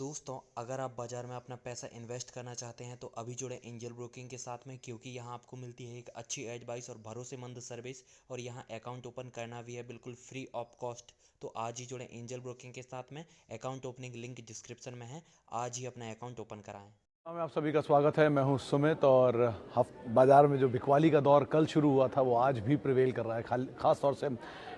दोस्तों, अगर आप बाज़ार में अपना पैसा इन्वेस्ट करना चाहते हैं तो अभी जुड़े एंजल ब्रोकिंग के साथ में, क्योंकि यहाँ आपको मिलती है एक अच्छी एडवाइस और भरोसेमंद सर्विस। और यहाँ अकाउंट ओपन करना भी है बिल्कुल फ्री ऑफ कॉस्ट। तो आज ही जुड़े एंजल ब्रोकिंग के साथ में। अकाउंट ओपनिंग लिंक डिस्क्रिप्शन में है। आज ही अपना अकाउंट ओपन कराएं। में आप सभी का स्वागत है। मैं हूं सुमित और बाज़ार में जो बिकवाली का दौर कल शुरू हुआ था वो आज भी प्रिवेल कर रहा है। ख़ास तौर से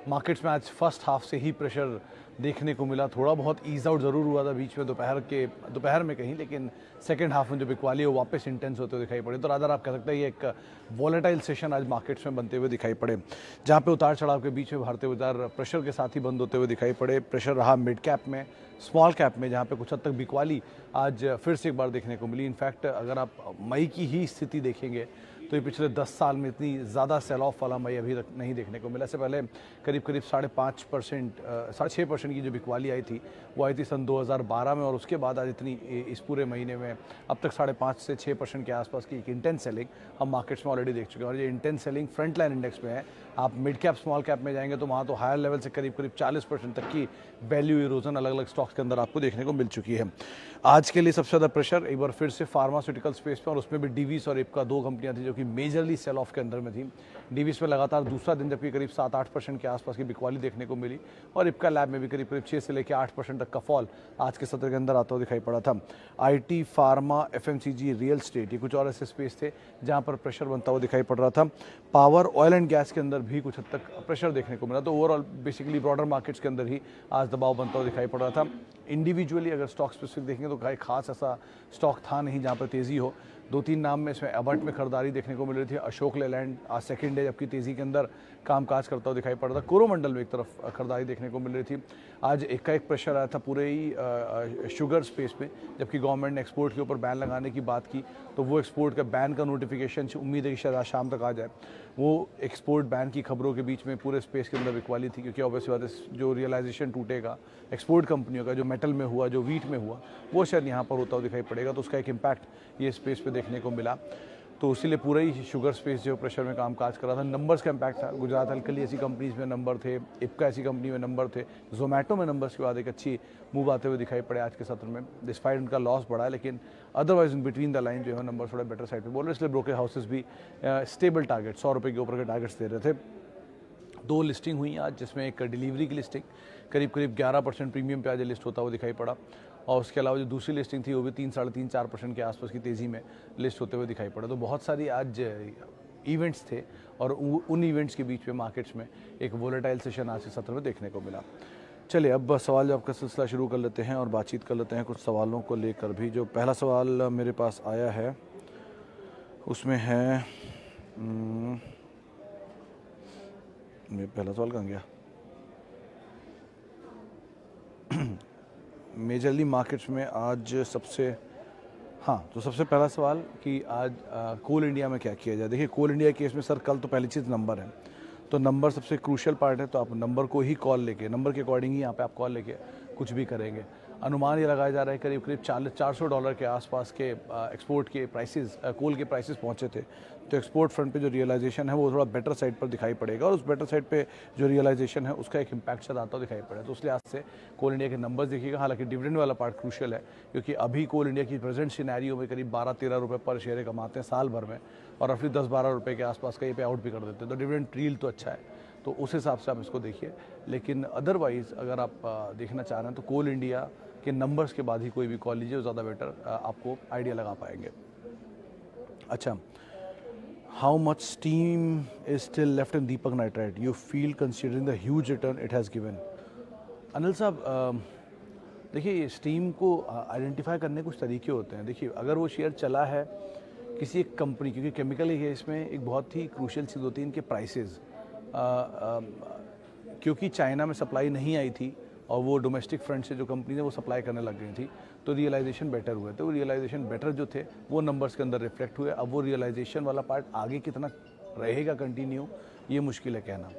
मार्केट्स में आज फर्स्ट हाफ से ही प्रेशर देखने को मिला। थोड़ा बहुत ईज आउट ज़रूर हुआ था बीच में दोपहर में कहीं, लेकिन सेकेंड हाफ में जो बिकवाली है वो वापस इंटेंस होते हुए दिखाई पड़े। तो रादर आप कह सकते हैं ये एक वॉलेटाइल सेशन आज मार्केट्स में बनते हुए दिखाई पड़े, जहाँ पे उतार चढ़ाव के बीच में भारतीय बाजार प्रेशर के साथ ही बंद होते हुए दिखाई पड़े। प्रेशर रहा मिड कैप में, स्मॉल कैप में, जहाँ पे कुछ हद तक बिकवाली आज फिर से एक बार देखने को मिली। इनफैक्ट अगर आप मई की ही स्थिति देखेंगे तो ये पिछले 10 साल में इतनी ज़्यादा सेल ऑफ वाला मई अभी तक नहीं देखने को मिला। इससे पहले करीब 5.5%, 6.5% की जो बिकवाली आई थी वो आई थी सन 2012 में, और उसके बाद आज इतनी इस पूरे महीने में अब तक 5.5 से 6% के आसपास की एक इंटेंस सेलिंग हम मार्केट्स में ऑलरेडी देख चुके हैं। और ये intense selling front line index में है। आप मिड कैप स्मॉल कैप में जाएंगे तो वहाँ तो हायर लेवल से करीब 40% तक की वैल्यू इरोजन अलग अलग स्टॉक्स के अंदर आपको देखने को मिल चुकी है। आज के लिए सबसे ज़्यादा प्रेशर एक बार फिर से फार्मास्यूटिकल स्पेस पे, और उसमें भी डीवीस और इप्का, दो कंपनियां थी जो कि मेजरली सेल ऑफ के अंदर में थी। डीवीस में लगातार दूसरा दिन जबकि करीब 7-8% के आसपास की बिकवाली देखने को मिली, और इप्का लैब में भी करीब 6 से लेकर 8% तक का फॉल आज के सत्र के अंदर आता हुआ दिखाई पड़ा था। IT, pharma, FMCG, real estate, ये कुछ और ऐसे स्पेस थे जहाँ पर प्रेशर बनता हुआ दिखाई पड़ रहा था। पावर, ऑयल एंड गैस के अंदर भी कुछ हद तक प्रेशर देखने को मिला। तो ओवरऑल बेसिकली ब्रॉडर मार्केट्स के अंदर ही आज दबाव बनता हुआ दिखाई पड़ रहा था। इंडिविजुअली अगर स्टॉक स्पेसिफिक देखेंगे तो कोई खास ऐसा स्टॉक था नहीं जहाँ पर तेज़ी हो। 2-3 नाम में इसमें एबर्ट में खरीदारी देखने को मिल रही थी। अशोक लेलैंड आज सेकंड डे जबकि तेज़ी के अंदर कामकाज करता हुआ दिखाई पड़ रहा था। कोरोमंडल में एक तरफ खरीदारी देखने को मिल रही थी। आज एक प्रेशर आया था पूरे ही शुगर स्पेस में, जबकि गवर्नमेंट ने एक्सपोर्ट के ऊपर बैन लगाने की बात की, तो वो एक्सपोर्ट का बैन का नोटिफिकेशन उम्मीद है कि शायद आज शाम तक आ जाए। वो एक्सपोर्ट बैन की खबरों के बीच में पूरे स्पेस के अंदर बिकवाली थी, क्योंकि ऑब्वियसली बात है जो रियलाइजेशन टूटेगा एक्सपोर्ट कंपनियों का, जो मेटल में हुआ, जो वीट में हुआ, वो शायद यहाँ पर होता हुआ दिखाई पड़ेगा। तो उसका एक इम्पैक्ट ये स्पेस पे देखने को मिला। तो इसीलिए पूरा ही शुगर स्पेस जो प्रेशर में काम काज कर रहा था। नंबर्स का इम्पैक्ट था। गुजरात अल्कली ऐसी कंपनीज में नंबर थे, इप्का ऐसी कंपनी में नंबर थे, जोमेटो में नंबर्स के बाद एक अच्छी मूव आते हुए दिखाई पड़े आज के सत्र में। डिस्पाइट उनका लॉस बढ़ा है, लेकिन otherwise in between the line जो है नंबर थोड़ा बेटर साइड पे बोल रहे हैं। इसलिए ब्रोकर हाउसेस भी स्टेबल टारगेट, 100 रुपये के ऊपर के टारगेट्स दे रहे थे। 2 लिस्टिंग हुई आज, जिसमें एक डिलीवरी की लिस्टिंग करीब 11% प्रीमियम पे आज लिस्ट होता हुआ दिखाई पड़ा, और उसके अलावा जो दूसरी लिस्टिंग थी वो भी 3-3.5% के आसपास की तेज़ी में लिस्ट होते हुए दिखाई पड़ा। तो बहुत सारी आज इवेंट्स थे, और उन इवेंट्स के बीच में मार्केट्स में एक वोलेटाइल सेशन आज के सत्र में देखने को मिला। चलिए अब सवाल जवाब का सिलसिला शुरू कर लेते हैं और बातचीत कर लेते हैं कुछ सवालों को लेकर भी। जो पहला सवाल मेरे पास आया है उसमें है, मेरा पहला सवाल कहाँ गया? मेजरली मार्केट्स में आज तो सबसे पहला सवाल कि आज कोल इंडिया में क्या किया जाए। देखिए, कोल इंडिया केस में सर कल तो पहली चीज़ नंबर है, तो नंबर सबसे क्रूशियल पार्ट है। तो आप नंबर को ही कॉल लेके, नंबर के अकॉर्डिंग ही यहाँ पे आप कॉल लेके कुछ भी करेंगे। अनुमान ये लगाया जा रहा है करीब $400 के आसपास के एक्सपोर्ट के प्राइसेस, कोल के प्राइसेस पहुँचे थे। तो एक्सपोर्ट फ्रंट पे जो रियलाइजेशन है वो थोड़ा बेटर साइड पर दिखाई पड़ेगा, और उस बेटर साइड पे जो रियलाइजेशन है उसका एक इम्पैक्ट शायद आता दिखाई पड़ेगा। तो उस लिहाज से कोल इंडिया के नंबर्स देखिएगा। हालांकि डिविडेंड वाला पार्ट क्रूशियल है, क्योंकि अभी कोल इंडिया की प्रेजेंट सिनेरियो में करीब 12-13 रुपये पर शेयर कमाते हैं साल भर में, और रफली 10-12 रुपये के आसपास का ये पे आउट भी कर देते हैं। तो डिविडेंड रील तो अच्छा है, तो उस हिसाब से आप इसको देखिए। लेकिन अदरवाइज़ अगर आप देखना चाह रहे हैं तो कोल इंडिया के नंबर्स के बाद ही कोई भी कॉल लीजिए, ज़्यादा बेटर आपको आइडिया लगा पाएंगे। अच्छा, how much steam is still left in Deepak nitrite you feel considering the huge return it has given? Anil साहब, देखिए, ये स्टीम को आइडेंटिफाई करने के कुछ तरीके होते हैं। देखिए, अगर वो शेयर चला है किसी एक कंपनी, क्योंकि केमिकल के केस में एक बहुत ही क्रूशियल चीज़ होती है इनके प्राइसेस, क्योंकि चाइना में सप्लाई नहीं आई थी और वो डोमेस्टिक फ्रंट से जो कंपनी है वो सप्लाई करने लग गई थी, तो रियलाइजेशन बेटर हुए। तो वो रियलाइजेशन बेटर जो थे वो नंबर्स के अंदर रिफ्लेक्ट हुए। अब वो रियलाइजेशन वाला पार्ट आगे कितना रहेगा कंटिन्यू, ये मुश्किल है कहना।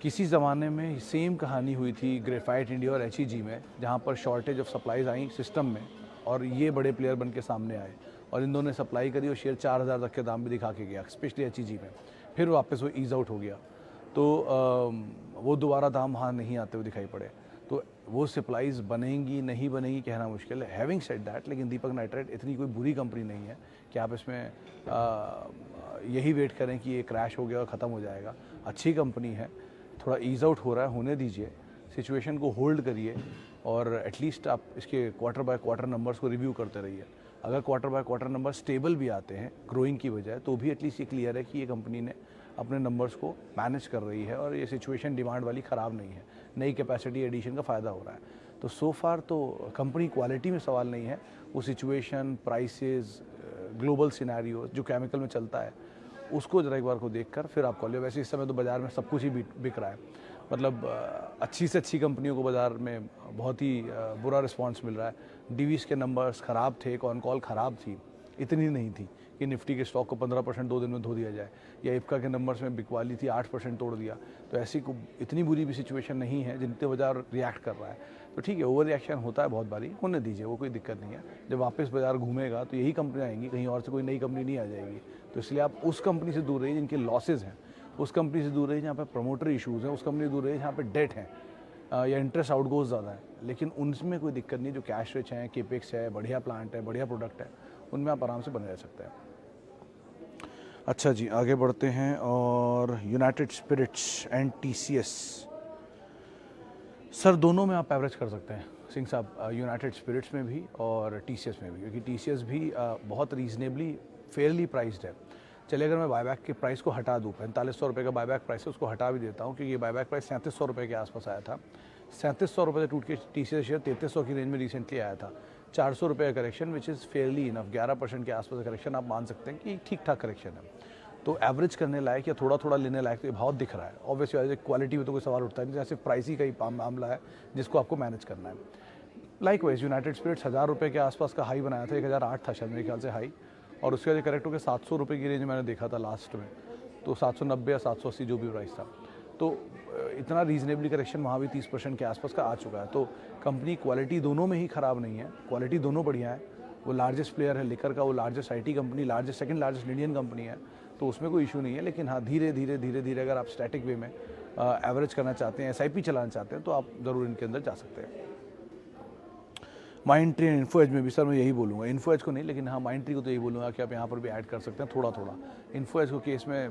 किसी ज़माने में सेम कहानी हुई थी ग्रेफाइट इंडिया और HEG में, जहाँ पर shortage of supplies I system में, और ये बड़े प्लेयर बन के सामने आए, और इन दोनों ने सप्लाई करी और शेयर 4000 तक के दाम भी दिखा के गया, स्पेशली HEG में। फिर वापस वो ईज आउट हो गया, तो वो दोबारा दाम वहाँ नहीं आते हुए दिखाई पड़े। तो वो सप्लाईज बनेंगी नहीं बनेंगी कहना मुश्किल है। हैविंग सेड दैट, लेकिन दीपक नाइट्राइट इतनी कोई बुरी कंपनी नहीं है कि आप इसमें यही वेट करें कि ये क्रैश हो गया और ख़त्म हो जाएगा। अच्छी कंपनी है, थोड़ा ईज आउट हो रहा है, होने दीजिए, सिचुएशन को होल्ड करिए और एटलीस्ट आप इसके क्वार्टर बाय क्वार्टर नंबर्स को रिव्यू करते रहिए। अगर quarter by quarter number stable भी आते हैं ग्रोइंग की बजाय, तो भी एटलीस्ट ये क्लियर है कि ये कंपनी ने अपने नंबर्स को मैनेज कर रही है और ये सिचुएशन डिमांड वाली ख़राब नहीं है, नई कैपेसिटी एडिशन का फ़ायदा हो रहा है। तो सो फार तो कंपनी क्वालिटी में सवाल नहीं है, वो सिचुएशन, प्राइसेस, ग्लोबल सिनेरियो जो केमिकल में चलता है उसको जरा एक बार को देखकर फिर आप कॉल लो। वैसे इस समय तो बाज़ार में सब कुछ ही बिक रहा है, मतलब अच्छी से अच्छी कंपनियों को बाज़ार में बहुत ही बुरा रिस्पांस मिल रहा है। डीवीस के नंबर्स ख़राब थे, कॉन कॉल ख़राब थी, इतनी नहीं थी कि निफ्टी के स्टॉक को 15% 2 दिन में धो दिया जाए, या इफ्का के नंबर्स में बिकवाली थी 8% तोड़ दिया। तो ऐसी इतनी बुरी भी सिचुएशन नहीं है जिनसे बाज़ार रिएक्ट कर रहा है। तो ठीक है, ओवर रिएक्शन होता है बहुत बारी, होने दीजिए, वो कोई दिक्कत नहीं है। जब वापस बाज़ार घूमेगा तो यही कंपनियाँ आएंगी, कहीं और से कोई नई कंपनी नहीं आ जाएगी। तो इसलिए आप उस कंपनी से दूर रहिए जिनके लॉसेज हैं, उस कंपनी से दूर रहिए जहाँ पे प्रमोटर इशूज़ हैं, उस कंपनी से दूर रहिए जहाँ पे डेट है या इंटरेस्ट आउटगोज ज़्यादा है। लेकिन उनमें कोई दिक्कत नहीं, जो कैश रिच हैं, केपेक्स है, बढ़िया प्लांट है, बढ़िया प्रोडक्ट है, उनमें आप आराम से बने रह सकते हैं। अच्छा जी, आगे बढ़ते हैं। और United Spirits and TCS, sir दोनों में आप एवरेज कर सकते हैं सिंह साहब, यूनाइटेड स्पिरिट्स में भी और TCS में भी, क्योंकि TCS भी बहुत रीजनेबली फेयरली प्राइस्ड है। चलिए अगर मैं बायबैक के प्राइस को हटा दूँ, 4500 रुपये का बायबैक प्राइस है, उसको हटा भी देता हूँ, क्योंकि ये बायबैक प्राइस 3700 रुपये के आसपास आया था। 3700 रुपये से टूट के TCS शेयर 3300 की रेंज में रिसेंटली आया था। 400 रुपये का correction, which is Fairlie enough, 11% के आसपास का करेक्शन आप मान सकते हैं कि ठीक ठाक करेक्शन है। तो एवरेज करने लायक या थोड़ा थोड़ा लेने लायक तो ये बहुत दिख रहा है। ऑब्वियसली क्वालिटी में तो कोई सवाल उठता नहीं, जैसे प्राइस ही का ही मामला है जिसको आपको मैनेज करना है। लाइकवाइज यूनाइटेड स्पिरिट्स 1000 रुपये के आसपास का हाई बनाया था, 1008 था शायद मेरे ख्याल से हाई, और उसके बाद करेक्ट होकर 700 रुपये की रेंज मैंने देखा था लास्ट में, तो 790 या 780 जो भी प्राइस था। तो इतना रीजनेबली करेक्शन वहाँ भी 30% के आसपास का आ चुका है। तो कंपनी क्वालिटी दोनों में ही ख़राब नहीं है, क्वालिटी दोनों बढ़िया है। वो लार्जेस्ट प्लेयर है लिकर का, वो largest IT company, largest second largest Indian company है, तो उसमें कोई इशू नहीं है। लेकिन हाँ, धीरे धीरे अगर आप स्टैटिक वे में एवरेज करना चाहते हैं, SIP चलाना चाहते हैं, तो आप ज़रूर इनके अंदर जा सकते हैं। Mindtree and Info Edge में भी सर मैं यही बोलूँगा, इन्फो एज को नहीं, लेकिन हाँ माइंड ट्री को तो यही बोलूँगा कि आप यहाँ पर भी ऐड कर सकते हैं थोड़ा थोड़ा। इन्फो एज को केस में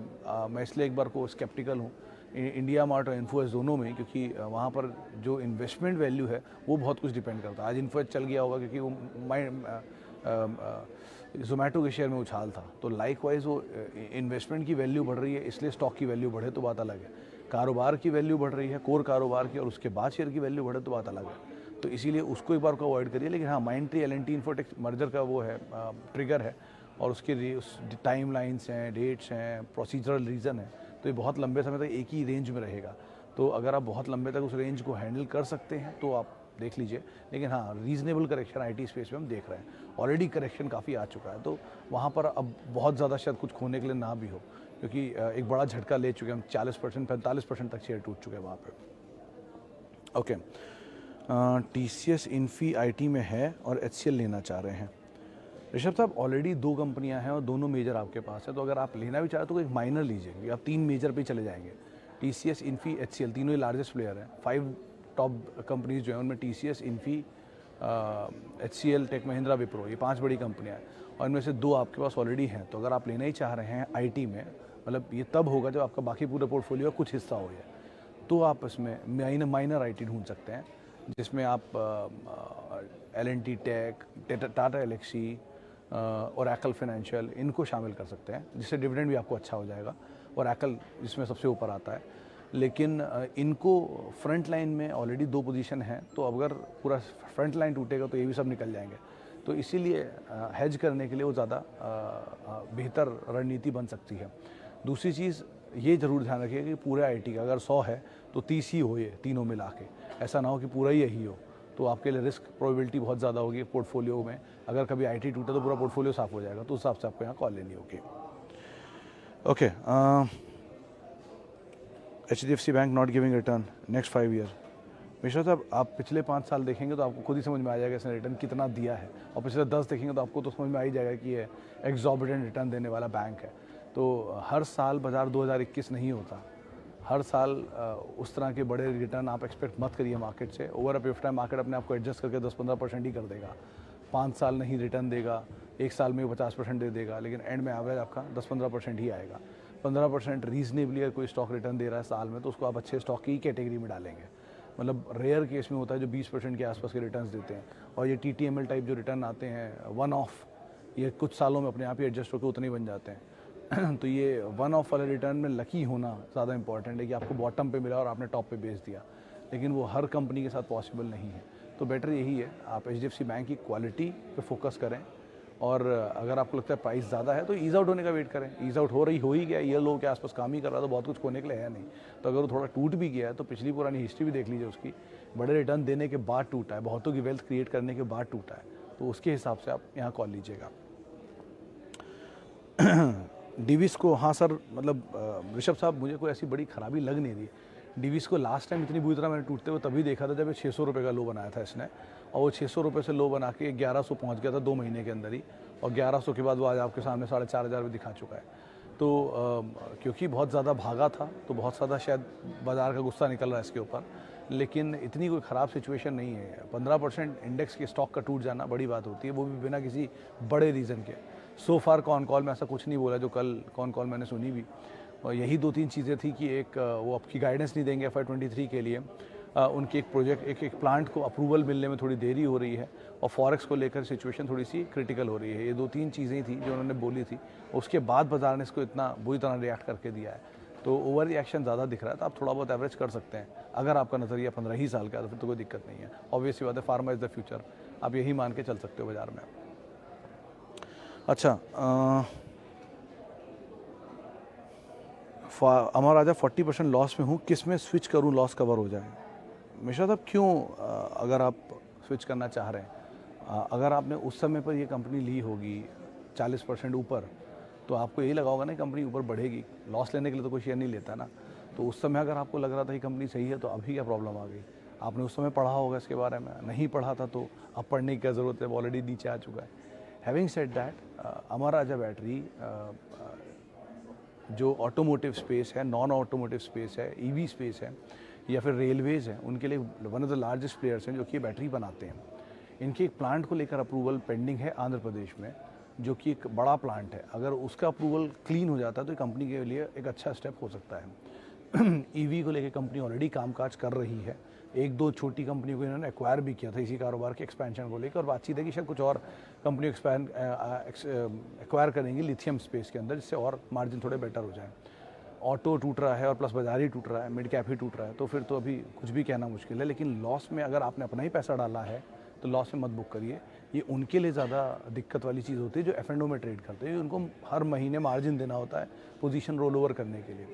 मैं इसलिए एक बार को स्केप्टिकल हूँ इंडिया मार्ट और इन्फो एज दोनों में, क्योंकि वहाँ पर जो इन्वेस्टमेंट वैल्यू है वो बहुत कुछ डिपेंड करता है। आज इन्फो एज चल गया होगा क्योंकि वो ज़ोमैटो के शेयर में उछाल था, तो लाइक वाइज वो इन्वेस्टमेंट की वैल्यू बढ़ रही है, इसलिए स्टॉक की वैल्यू बढ़े तो बात अलग है। कारोबार की वैल्यू बढ़ रही है, कोर कारोबार की, और उसके बाद शेयर की वैल्यू बढ़े तो बात अलग है। तो इसीलिए उसको एक बार को अवॉइड करिए। लेकिन हाँ, mind tree L&T infotech merger का वो है ट्रिगर है, और उसके टाइम लाइन्स हैं, डेट्स हैं, प्रोसीजरल रीज़न है, तो ये बहुत लंबे समय तक एक ही रेंज में रहेगा। तो अगर आप बहुत लंबे तक उस रेंज को हैंडल कर सकते हैं तो आप देख लीजिए। लेकिन हाँ, रीजनेबल करेक्शन IT स्पेस में हम देख रहे हैं, ऑलरेडी करेक्शन काफ़ी आ चुका है, तो वहाँ पर अब बहुत ज़्यादा शायद कुछ खोने के लिए ना भी हो, क्योंकि एक बड़ा झटका ले चुके हैं हम, 40% 45% तक शेयर टूट चुके हैं वहाँ पर। ओके, TCS इन्फी IT में है और HCL लेना चाह रहे हैं। ऋषभ साहब, ऑलरेडी 2 कंपनियां हैं और दोनों मेजर आपके पास है, तो अगर आप लेना भी चाहें तो एक माइनर लीजिए, क्योंकि आप 3 मेजर पे चले जाएंगे। TCS, इन्फी, HCL तीनों ही लार्जेस्ट प्लेयर हैं। 5 टॉप कंपनीज जो हैं उनमें TCS, Infy, HCL, Tech Mahindra, Wipro, ये 5 बड़ी कंपनियाँ हैं, और इनमें से 2 आपके पास ऑलरेडी हैं। तो अगर आप लेना ही चाह रहे हैं IT में, मतलब ये तब होगा जब आपका बाकी पूरे पोर्टफोलियो का कुछ हिस्सा हो जाए, तो आप इसमें माइनर IT ढूंढ सकते हैं, जिसमें आप L&T Tech, Tata Elxsi, Oracle Financial, इनको शामिल कर सकते हैं, जिससे डिविडेंड भी आपको अच्छा हो जाएगा। ओरेकल जिसमें सबसे ऊपर आता है, लेकिन इनको फ्रंट लाइन में ऑलरेडी 2 पोजीशन हैं, तो अगर पूरा फ्रंट लाइन टूटेगा तो ये भी सब निकल जाएंगे। तो इसीलिए हेज करने के लिए वो ज़्यादा बेहतर रणनीति बन सकती है। दूसरी चीज़ ये ज़रूर ध्यान रखिएगा कि पूरे IT का अगर 100 है तो 30 ही हो, ये तीनों मिला के, ऐसा ना हो कि पूरा ही यही हो, तो आपके लिए रिस्क प्रोबेबिलिटी बहुत ज़्यादा होगी पोर्टफोलियो में। अगर कभी IT टूटा तो पूरा पोर्टफोलियो साफ हो जाएगा, तो उस हिसाब से आपको यहाँ कॉल लेनी होगी। Okay, HDFC bank not giving return next 5 year. Mishra साहब, आप पिछले 5 साल देखेंगे तो आपको खुद ही समझ में आ जाएगा इसने रिटर्न कितना दिया है, और पिछले 10 देखेंगे तो आपको तो समझ में आ ही जाएगा कि ये एग्जॉर्बिटेंट रिटर्न देने वाला बैंक है। तो हर साल बाजार 2021 नहीं होता, हर साल उस तरह के बड़े रिटर्न आप एक्सपेक्ट मत करिए मार्केट से। Over a period of time market अपने आप को एडजस्ट करके 10-15% ही कर देगा। 5 साल नहीं रिटर्न देगा, 1 साल में 50% दे देगा, लेकिन एंड में एवरेज आपका 10-15% ही आएगा। 15% रीजनेबली अगर कोई स्टॉक रिटर्न दे रहा है साल में, तो उसको आप अच्छे स्टॉक की कैटेगरी में डालेंगे। मतलब रेयर केस में होता है जो 20% के आसपास के रिटर्न्स देते हैं, और ये TTML टाइप जो रिटर्न आते हैं वन ऑफ, ये कुछ सालों में अपने आप ही एडजस्ट होकर उतने ही बन जाते हैं। तो ये वन ऑफ वाले रिटर्न में लकी होना ज़्यादा इंपॉर्टेंट है कि आपको बॉटम पे मिला और आपने टॉप पे बेच दिया, लेकिन वो हर कंपनी के साथ पॉसिबल नहीं है। तो बेटर यही है आप HDFC बैंक की क्वालिटी पे फोकस करें, और अगर आपको लगता है प्राइस ज़्यादा है तो ईज़ आउट होने का वेट करें। ईज़ आउट हो ही गया, ये लोग के आसपास काम ही कर रहा है, तो बहुत कुछ खोने के लिए है नहीं। तो अगर वो थोड़ा टूट भी गया है तो पिछली पुरानी हिस्ट्री भी देख लीजिए उसकी, बड़े रिटर्न देने के बाद टूटा है, बहुतों की वेल्थ क्रिएट करने के बाद टूटा है, तो उसके हिसाब से आप यहाँ कॉल लीजिएगा। डिविस को, हाँ सर, मतलब ऋषभ साहब, मुझे कोई ऐसी बड़ी खराबी लग नहीं रही। डिविस को लास्ट टाइम इतनी बुरी तरह मैंने टूटते हुए तभी देखा था जब ये 600 रुपये का लो बनाया था इसने, और वो 600 रुपये से लो बना के 1100 पहुंच गया था 2 महीने के अंदर ही, और 1100 के बाद वो आज आपके सामने 4500 भी दिखा चुका है। तो क्योंकि बहुत ज़्यादा भागा था तो बहुत ज़्यादा शायद बाज़ार का गुस्सा निकल रहा है इसके ऊपर, लेकिन इतनी कोई ख़राब सिचुएशन नहीं है। 15% इंडेक्स के स्टॉक का टूट जाना बड़ी बात होती है, वो भी बिना किसी बड़े रीज़न के। सो फार कॉन कॉल में ऐसा कुछ नहीं बोला जो कल कॉन कॉल मैंने सुनी भी, और यही 2-3 चीज़ें थी कि एक वो आपकी गाइडेंस नहीं देंगे FY23 के लिए, उनके एक प्रोजेक्ट एक प्लांट को अप्रूवल मिलने में थोड़ी देरी हो रही है, और फॉरेक्स को लेकर सिचुएशन थोड़ी सी क्रिटिकल हो रही है। ये 2-3 चीज़ें थी जो उन्होंने बोली थी, उसके बाद बाजार ने इसको इतना बुरी तरह रिएक्ट करके दिया है। तो ओवर रिएक्शन ज़्यादा दिख रहा है, तो आप थोड़ा बहुत एवरेज कर सकते हैं। अगर आपका नज़रिया 15 ही साल का है तो फिर तो कोई दिक्कत नहीं है। ऑब्वियसली बात है, फार्मा इज़ द फ्यूचर, आप यही मान के चल सकते हो बाजार में। अच्छा, अमर राजा 40% लॉस में हूँ, किस में स्विच करूँ लॉस कवर हो जाए? मिश्रा साहब, क्यों अगर आप स्विच करना चाह रहे हैं, अगर आपने उस समय पर ये कंपनी ली होगी 40% ऊपर, तो आपको यही लगा होगा ना कंपनी ऊपर बढ़ेगी। लॉस लेने के लिए तो कोई शेयर नहीं लेता ना। तो उस समय अगर आपको लग रहा था कि कंपनी सही है, तो अभी क्या प्रॉब्लम आ गई? आपने उस समय पढ़ा होगा इसके बारे में, नहीं पढ़ा था तो अब पढ़ने की क्या ज़रूरत है, ऑलरेडी नीचे आ चुका है। Having said that, Amar Raja battery जो ऑटोमोटिव स्पेस है, नॉन ऑटोमोटिव स्पेस है, EV स्पेस है, या फिर रेलवेज़ हैं, उनके लिए one of the largest players हैं जो कि बैटरी बनाते हैं। इनके एक प्लांट को लेकर अप्रूवल पेंडिंग है आंध्र प्रदेश में, जो कि एक बड़ा प्लांट है। अगर उसका अप्रूवल क्लीन हो जाता है तो कंपनी के लिए एक अच्छा स्टेप हो सकता है। EV को लेकर कंपनी ऑलरेडी कामकाज कर रही है। 1-2 छोटी कंपनी को इन्होंने एक्वायर भी किया था इसी कारोबार के एक्सपेंशन को लेकर, और बातचीत है कि शायद कुछ और कंपनी एक्वायर करेंगी लिथियम स्पेस के अंदर, जिससे और मार्जिन थोड़े बेटर हो जाए। ऑटो टूट रहा है और प्लस बाजार ही टूट रहा है, मिड कैप ही टूट रहा है, तो फिर तो अभी कुछ भी कहना मुश्किल है। लेकिन लॉस में अगर आपने अपना ही पैसा डाला है तो लॉस में मत बुक करिए। ये उनके लिए ज़्यादा दिक्कत वाली चीज़ होती है जो F&O में ट्रेड करते हैं। उनको हर महीने मार्जिन देना होता है पोजीशन रोल ओवर करने के लिए,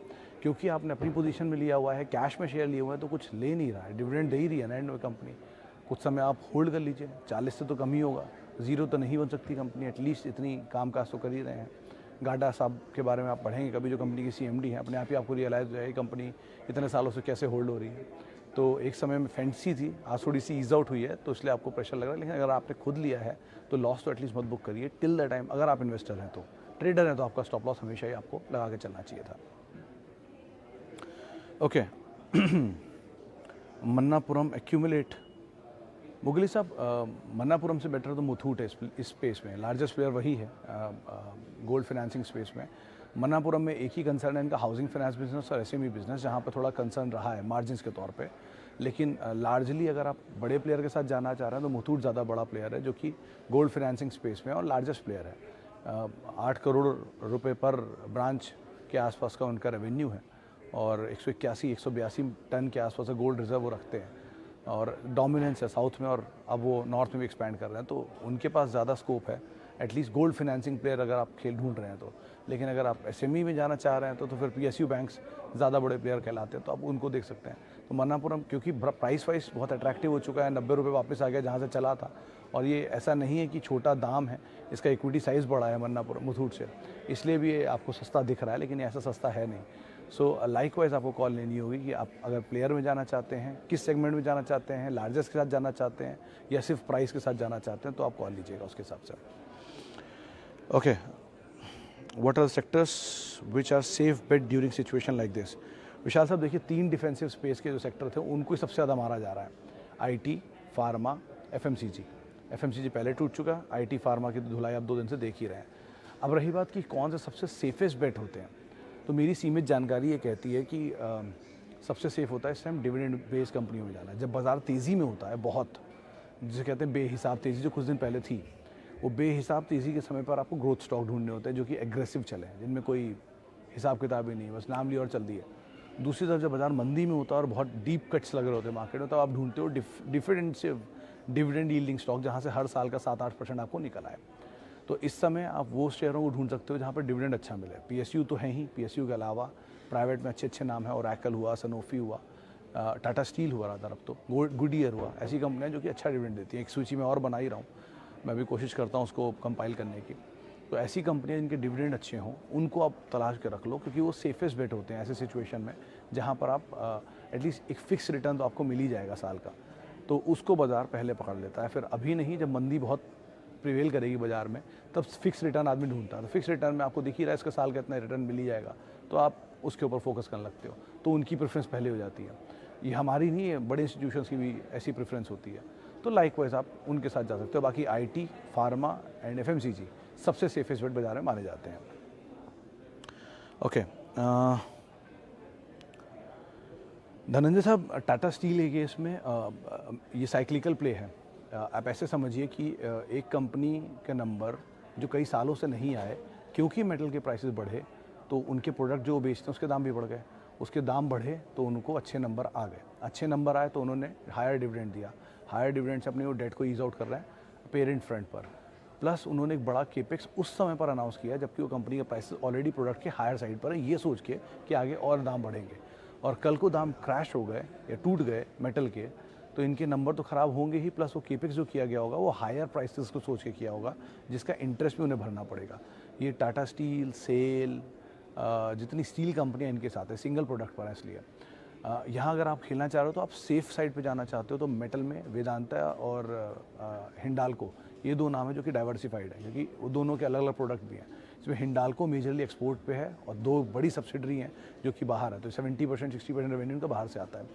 क्योंकि आपने अपनी पोजीशन में लिया हुआ है, कैश में शेयर लिए हुए हैं, तो कुछ ले नहीं रहा है, डिविडेंड दे ही रही है ना एंड में कंपनी। कुछ समय आप होल्ड कर लीजिए, 40 से तो कम ही होगा, ज़ीरो तो नहीं बन सकती कंपनी, एटलीस्ट इतनी कामकाज तो कर ही रहे हैं। गाडा साहब के बारे में आप पढ़ेंगे कभी, जो कंपनी की CMD है, अपने आप ही आपको रियलाइज़ हो जाएगी कंपनी इतने सालों से कैसे होल्ड हो रही है। तो एक समय में फैंसी थी, आज थोड़ी सी ईज आउट हुई है, तो इसलिए आपको प्रेशर लग रहा है। लेकिन अगर आपने खुद लिया है तो लॉस तो एटलीस्ट मत बुक करिए टिल द टाइम। अगर आप इन्वेस्टर हैं तो, ट्रेडर हैं तो आपका स्टॉप लॉस हमेशा ही आपको लगा के चलना चाहिए था। ओके। मन्नापुरम एक्यूमुलेट, मुगली साहब, मन्नापुरम से बेटर तो मुथूट है इस स्पेस में, लार्जेस्ट प्लेयर वही है गोल्ड फाइनेंसिंग स्पेस में। मन्नापुरम में एक ही कंसर्न है इनका, हाउसिंग फाइनेंस बिजनेस और SME बिजनेस, जहाँ पर थोड़ा कंसर्न रहा है मार्जिन्स के तौर पे। लेकिन लार्जली अगर आप बड़े प्लेयर के साथ जाना चाह रहे हैं तो मुथूट ज़्यादा बड़ा प्लेयर है, जो कि गोल्ड फाइनेंसिंग स्पेस में और लार्जेस्ट प्लेयर है। 8 करोड़ रुपए पर ब्रांच के आसपास का उनका रेवेन्यू है, और 181-182 टन के आसपास गोल्ड रिजर्व वो रखते हैं, और डोमिनेंस है साउथ में, और अब वो नॉर्थ में भी एक्सपैंड कर रहे हैं, तो उनके पास ज़्यादा स्कोप है एटलीस्ट गोल्ड फाइनेंसिंग प्लेयर अगर आप खेल ढूंढ रहे हैं तो। लेकिन अगर आप SME में जाना चाह रहे हैं तो फिर PSU बैंक्स ज़्यादा बड़े प्लेयर कहलाते हैं, तो आप उनको देख सकते हैं। तो मन्नापुरम क्योंकि प्राइस वाइज बहुत अट्रैक्टिव हो चुका है, 90 रुपये वापस आ गया जहाँ से चला था, और ये ऐसा नहीं है कि छोटा दाम है, इसका इक्विटी साइज़ बड़ा है मन्नापुरम मुथूट से, इसलिए भी ये आपको सस्ता दिख रहा है, लेकिन ऐसा सस्ता है नहीं। सो लाइकवाइज आपको कॉल लेनी होगी कि आप अगर प्लेयर में जाना चाहते हैं, किस सेगमेंट में जाना चाहते हैं, लार्जेस्ट के साथ जाना चाहते हैं या सिर्फ प्राइस के साथ जाना चाहते हैं, तो आप कॉल लीजिएगा उसके हिसाब से। Okay, what are sectors which are safe bet during situation like this? Vishal साहब देखिए, 3 डिफेंसिव स्पेस के जो सेक्टर थे उनको ही सबसे ज़्यादा मारा जा रहा है, आईटी, फार्मा, एफएमसीजी। एफएमसीजी पहले टूट चुका, आईटी फार्मा की धुलाई आप 2 दिन से देख ही रहे हैं। अब रही बात कि कौन से सबसे सेफेस्ट बेट होते हैं, तो मेरी सीमित जानकारी ये कहती है कि सबसे सेफ होता है इस टाइम डिविडेंड बेस्ड कंपनियों में जाना। जब बाज़ार तेज़ी में होता है बहुत, जिसे कहते हैं बेहिसाब तेज़ी, जो कुछ दिन पहले थी, वो बेहिसाब तेज़ी के समय पर आपको ग्रोथ स्टॉक ढूंढने होते हैं जो कि एग्रेसिव चले, जिनमें कोई हिसाब किताब ही नहीं है, बस नाम ली और चल दिए। दूसरी तरफ जब बाजार मंदी में होता है और बहुत डीप कट्स लग रहे होते हैं मार्केट में, तब आप ढूंढते हो डिफरेंशिव डिविडेंड यील्डिंग स्टॉक, जहाँ से हर साल का 7-8% आपको निकल आए। तो इस समय आप वो शेयरों को ढूंढ सकते हो जहाँ पर डिविडेंड अच्छा मिले। पीएसयू तो है ही, पीएसयू के अलावा प्राइवेट में अच्छे नाम है, ओरेकल हुआ, सनोफी हुआ, टाटा स्टील हुआ रहा, अब तो गुडईयर हुआ। ऐसी कंपनियां जो कि अच्छा डिविडेंड देती हैं। एक सूची में और बना ही रहा हूँ, मैं भी कोशिश करता हूँ उसको कंपाइल करने की। तो ऐसी कंपनियां जिनके डिविडेंड अच्छे हों उनको आप तलाश कर रख लो, क्योंकि वो सेफेस्ट बेट होते हैं ऐसे सिचुएशन में जहाँ पर आप एटलीस्ट एक फिक्स रिटर्न तो आपको मिल ही जाएगा साल का। तो उसको बाजार पहले पकड़ लेता है, फिर अभी नहीं, जब मंदी बहुत प्रिवेल करेगी बाजार में तब फिक्स रिटर्न आदमी ढूंढता है। तो फिक्स रिटर्न में आपको दिख ही रहा है इसका साल का इतना रिटर्न मिल ही जाएगा, तो आप उसके ऊपर फोकस करने लगते हो, तो उनकी प्रेफरेंस पहले हो जाती है। ये हमारी नहीं है, बड़े इंस्टीट्यूशंस की भी ऐसी प्रेफरेंस होती है, तो लाइकवाइज आप उनके साथ जा सकते हो। बाकी आईटी, फार्मा एंड एफएमसीजी सबसे सेफेस्ट बेट बाजार में माने जाते हैं। ओके, धनंजय साहब, टाटा स्टील के केस में ये साइक्लिकल प्ले है। आप ऐसे समझिए कि एक कंपनी के नंबर जो कई सालों से नहीं आए, क्योंकि मेटल के प्राइसेस बढ़े तो उनके प्रोडक्ट जो बेचते हैं उसके दाम भी बढ़ गए, उसके दाम बढ़े तो उनको अच्छे नंबर आ गए, अच्छे नंबर आए तो उन्होंने हायर डिविडेंड दिया, हायर डिविडेंड से अपने वो डेट को ईज आउट कर रहे हैं पेरेंट फ्रंट पर, प्लस उन्होंने एक बड़ा केपेक्स उस समय पर अनाउंस किया जबकि वो कंपनी का प्राइस ऑलरेडी प्रोडक्ट के हायर साइड पर है, ये सोच के कि आगे और दाम बढ़ेंगे, और कल को दाम क्रैश हो गए या टूट गए मेटल के, तो इनके नंबर तो ख़राब होंगे ही, प्लस वो केपेक्स जो किया गया होगा वो हायर प्राइसेस को सोच के किया होगा, जिसका इंटरेस्ट भी उन्हें भरना पड़ेगा। ये टाटा स्टील, सेल, जितनी स्टील कंपनियां इनके साथ है, सिंगल प्रोडक्ट पर है, इसलिए यहाँ अगर आप खेलना चाह रहे हो तो आप सेफ साइड पे जाना चाहते हो तो मेटल में वेदांता और हिंडाल्को, ये 2 नाम है जो कि डाइवर्सिफाइड है, क्योंकि वो दोनों के अलग अलग प्रोडक्ट भी हैं। इसमें हिंडाल्को मेजरली एक्सपोर्ट पे है और 2 बड़ी सब्सिडरी हैं जो कि बाहर है, तो 70% 60% रेवेन्यू उनका बाहर से आता है।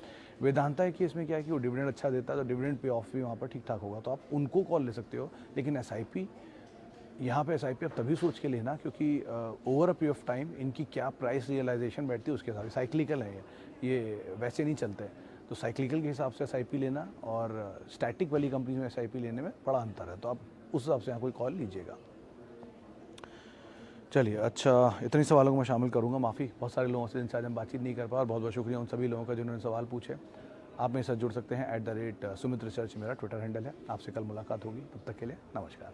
वेदांता की इसमें क्या है कि वो डिविडेंड अच्छा देता है, तो डिविडेंड पे ऑफ भी वहाँ पर ठीक ठाक होगा, तो आप उनको कॉल ले सकते हो। लेकिन एसआईपी, यहाँ पे एसआईपी आप तभी सोच के लेना क्योंकि over a period of time इनकी क्या प्राइस रियलाइजेशन बैठती है उसके हिसाब से, साइक्लिकल है ये वैसे नहीं चलते, तो साइक्लिकल के हिसाब से एसआईपी लेना और स्टैटिक वाली कंपनी में एसआईपी लेने में बड़ा अंतर है, तो आप उस हिसाब से यहाँ कोई कॉल लीजिएगा। चलिए, अच्छा, इतने सवालों को मैं शामिल करूँगा, माफ़ी, बहुत सारे लोगों से जिनसे आज हम बातचीत नहीं कर पाए, और बहुत बहुत शुक्रिया उन सभी लोगों का जिन्होंने सवाल पूछे। आप मेरे साथ जुड़ सकते हैं @सुमित रिसर्च मेरा ट्विटर हैंडल है। आपसे कल मुलाकात होगी, तब तक के लिए नमस्कार।